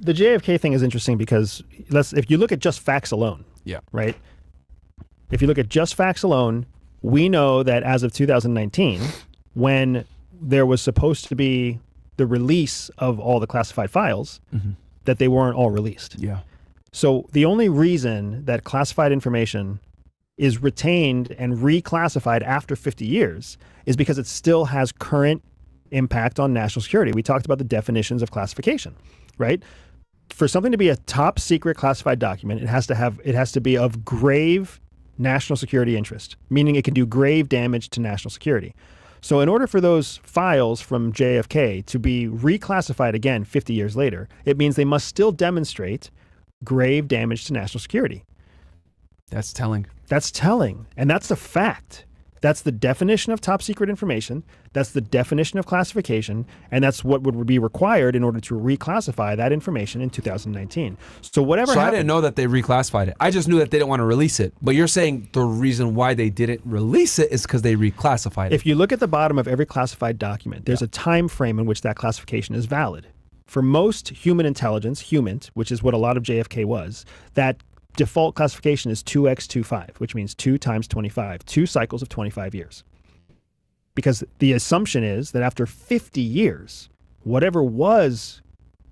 the JFK thing is interesting because if you look at just facts alone, right? If you look at just facts alone, we know that as of 2019, when there was supposed to be the release of all the classified files, that they weren't all released. Yeah. So the only reason that classified information is retained and reclassified after 50 years is because it still has current impact on national security. We talked about the definitions of classification, right? For something to be a top secret classified document, it has to be of grave national security interest, meaning it can do grave damage to national security. So in order for those files from JFK to be reclassified again 50 years later, it means they must still demonstrate grave damage to national security. That's telling. That's telling. And that's the fact. That's the definition of top secret information. That's the definition of classification. And that's what would be required in order to reclassify that information in 2019. So whatever happened, I didn't know that they reclassified it. I just knew that they didn't want to release it. But you're saying the reason why they didn't release it is because they reclassified it. If you look at the bottom of every classified document, there's a time frame in which that classification is valid. For most human intelligence, which is what a lot of JFK was, that default classification is 2x25, which means 2 times 25, 2 cycles of 25 years. Because the assumption is that after 50 years, whatever was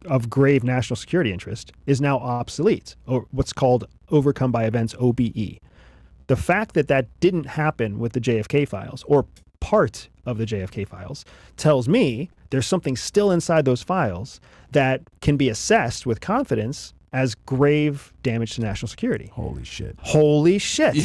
of grave national security interest is now obsolete, or what's called overcome by events, OBE. The fact that that didn't happen with the JFK files, or part of the JFK files, tells me there's something still inside those files that can be assessed with confidence as grave damage to national security. Holy shit. Holy shit.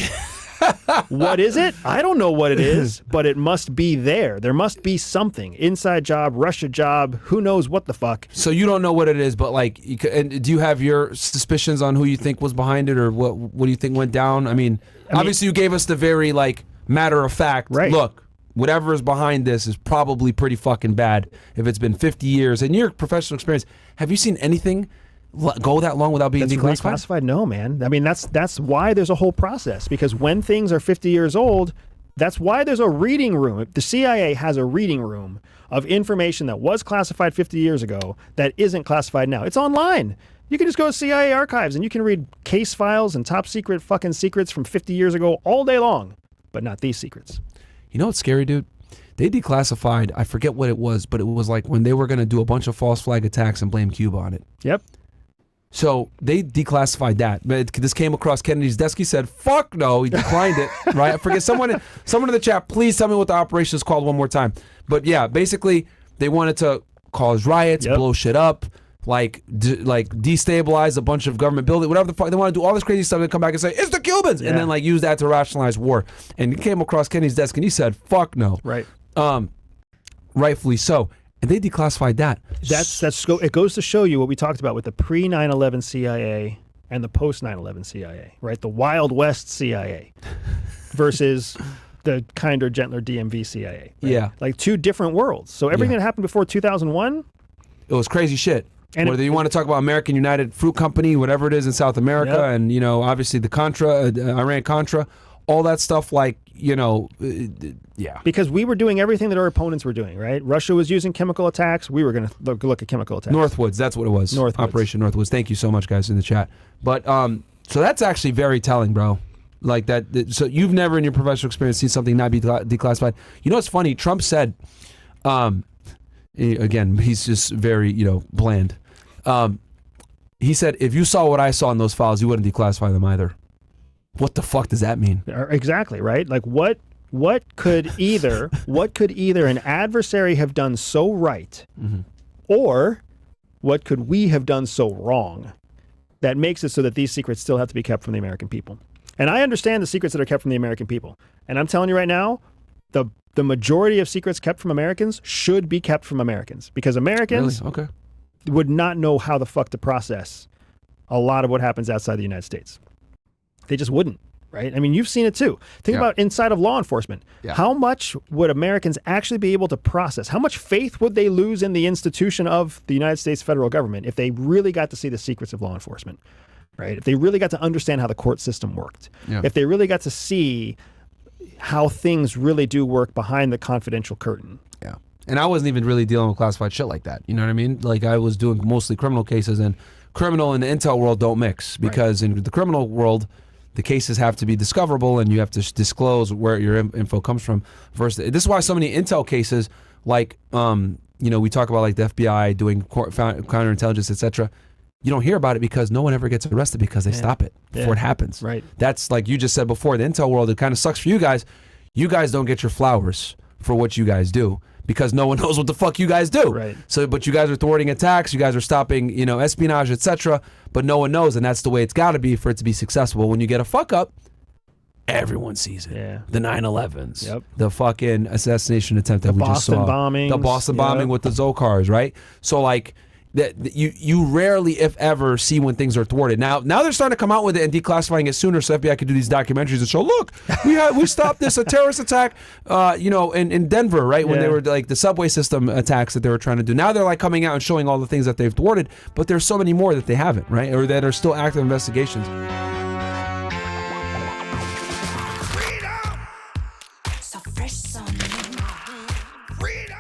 What is it? I don't know what it is, but it must be there. There must be something. Inside job, Russia job, who knows what the fuck. So you don't know what it is, but like, and do you have your suspicions on who you think was behind it, or what do you think went down? I mean, obviously you gave us the very like matter of fact, right. Look, whatever is behind this is probably pretty fucking bad if it's been 50 years. In your professional experience, have you seen anything go that long without being declassified? No, man. I mean, that's why there's a whole process, because when things are 50 years old, that's why there's a reading room. The CIA has a reading room of information that was classified 50 years ago that isn't classified now. It's online. You can just go to CIA archives and you can read case files and top secret fucking secrets from 50 years ago all day long, but not these secrets. You know what's scary, dude? They declassified, I forget what it was, but it was like when they were going to do a bunch of false flag attacks and blame Cuba on it. Yep. So they declassified that. This came across Kennedy's desk. He said, fuck no. He declined it, right? I forget. Someone in the chat, please tell me what the operation is called one more time. But yeah, basically, they wanted to cause riots, blow shit up, like destabilize a bunch of government buildings, whatever the fuck. They want to do all this crazy stuff and come back and say, it's the Cubans! And then like use that to rationalize war. And he came across Kennedy's desk and he said, fuck no. Right. Rightfully so. And they declassified that. It goes to show you what we talked about with the pre-9/11 CIA and the post-9/11 CIA, right? The Wild West CIA versus the kinder, gentler DMV CIA. Right? Yeah. Like two different worlds. So everything that happened before 2001... It was crazy shit. And whether you want to talk about American United Fruit Company, whatever it is in South America, and, you know, obviously the Iran-Contra, all that stuff, like, you know, Because we were doing everything that our opponents were doing, right? Russia was using chemical attacks. We were going to look at chemical attacks. Northwoods, that's what it was. Operation Northwoods. Thank you so much, guys, in the chat. But, so that's actually very telling, bro. Like that. So you've never in your professional experience seen something not be declassified. You know what's funny? Trump said, again, he's just very, you know, bland. He said, if you saw what I saw in those files, you wouldn't declassify them either. What the fuck does that mean? Exactly, right? Like what could either an adversary have done so right, or what could we have done so wrong that makes it so that these secrets still have to be kept from the American people? And I understand the secrets that are kept from the American people. And I'm telling you right now, the majority of secrets kept from Americans should be kept from Americans, because Americans would not know how the fuck to process a lot of what happens outside the United States. They just wouldn't, right? I mean, you've seen it too. Think about inside of law enforcement. How much would Americans actually be able to process? How much faith would they lose in the institution of the United States federal government if they really got to see the secrets of law enforcement, right? If they really got to understand how the court system worked, if they really got to see how things really do work behind the confidential curtain. And I wasn't even really dealing with classified shit like that. You know what I mean? Like, I was doing mostly criminal cases, and criminal and the intel world don't mix, because in the criminal world, the cases have to be discoverable and you have to disclose where your info comes from. Versus, this is why so many intel cases, like we talk about like the FBI doing counterintelligence, etc. You don't hear about it because no one ever gets arrested because they stop it before it happens. Right. That's like you just said before, the intel world, it kind of sucks for you guys. You guys don't get your flowers for what you guys do because no one knows what the fuck you guys do. Right. So, but you guys are thwarting attacks, you guys are stopping, espionage, etc. But no one knows, and that's the way it's got to be for it to be successful. When you get a fuck up, everyone sees it. Yeah. The 9/11s, Yep. the fucking assassination attempt that we just saw, bombings. the Boston bombing with the Zocars, right? So like. That you rarely, if ever, see when things are thwarted. Now they're starting to come out with it and declassifying it sooner, so FBI could do these documentaries and show, look, we stopped a terrorist attack, in Denver, right, when they were like the subway system attacks that they were trying to do. Now they're like coming out and showing all the things that they've thwarted, but there's so many more that they haven't, right, or that are still active investigations. So fresh on. Freedom.